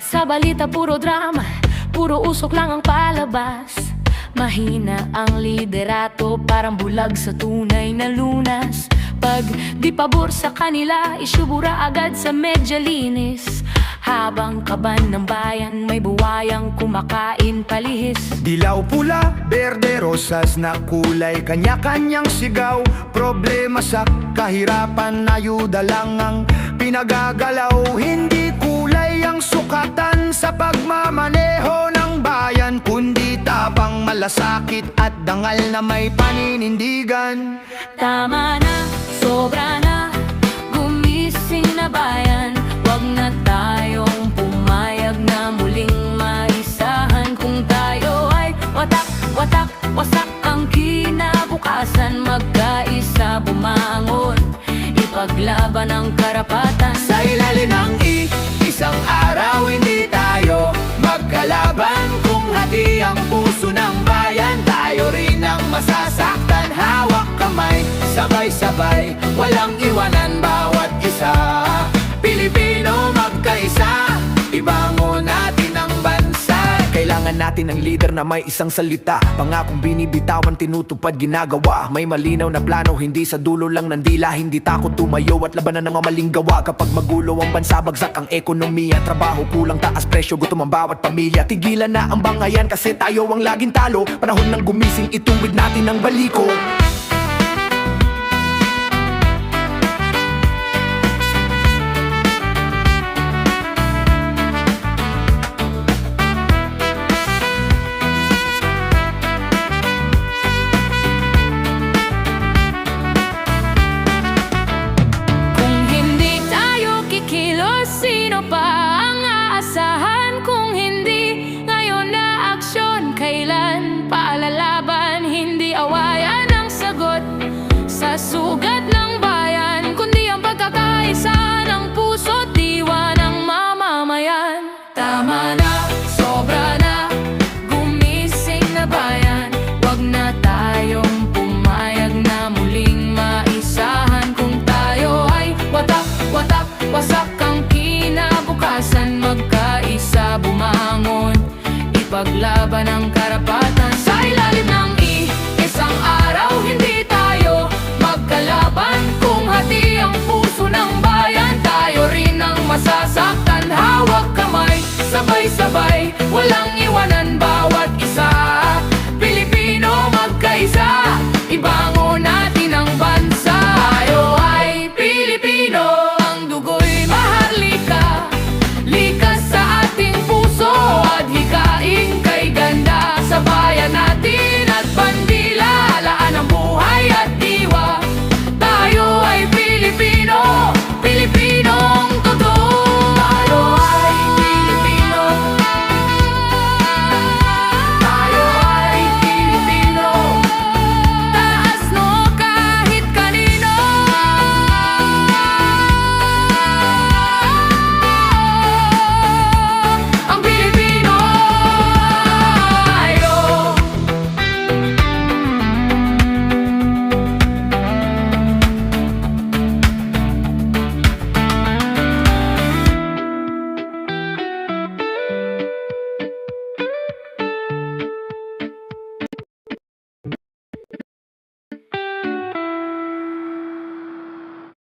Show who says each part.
Speaker 1: Sa balita puro drama, puro usok lang ang palabas. Mahina ang liderato, parang bulag sa tunay na lunas. Pag di pabor sa kanila, isyubura agad sa medya linis. Habang kaban ng bayan, may buwayang kumakain palihis.
Speaker 2: Dilaw, pula, berde, rosas na kulay, kanya-kanyang sigaw. Problema sa kahirapan, ayuda lang ang pinagagalaw. Hindi kulay ang sukatan sa pagmamaneho ng bayan, kundi tapang, malasakit at dangal na may paninindigan.
Speaker 1: Tama na, sobra na, gumising na bayan. Wag na tayong pumayag na muling maisahan. Kung tayo ay watak, watak, wasak ang kinabukasan, magkaisa bumangon, ipaglaban ang karapatan.
Speaker 2: Sa ilalim ng isang araw, hindi tayo magkalaban. Kung hati ang puso ng bayan, tayo rin ang masasaktan. Hawak kamay, sabay-sabay, walang iwanan bawat isa. Pilipino magkaisa, ibangon natin ang bansa. Kailangan natin ng leader na may isang salita, pangakong binibitawan, tinutupad, ginagawa. May malinaw na plano, hindi sa dulo lang ng dila. Hindi takot tumayo at labanan ng mga maling gawa. Kapag magulo ang bansa, bagsak ang ekonomiya. Trabaho kulang, taas presyo, gutom ang bawat pamilya. Tigilan na ang bangayan kasi tayo ang laging talo. Panahon ng gumising, ituwid natin ang baliko.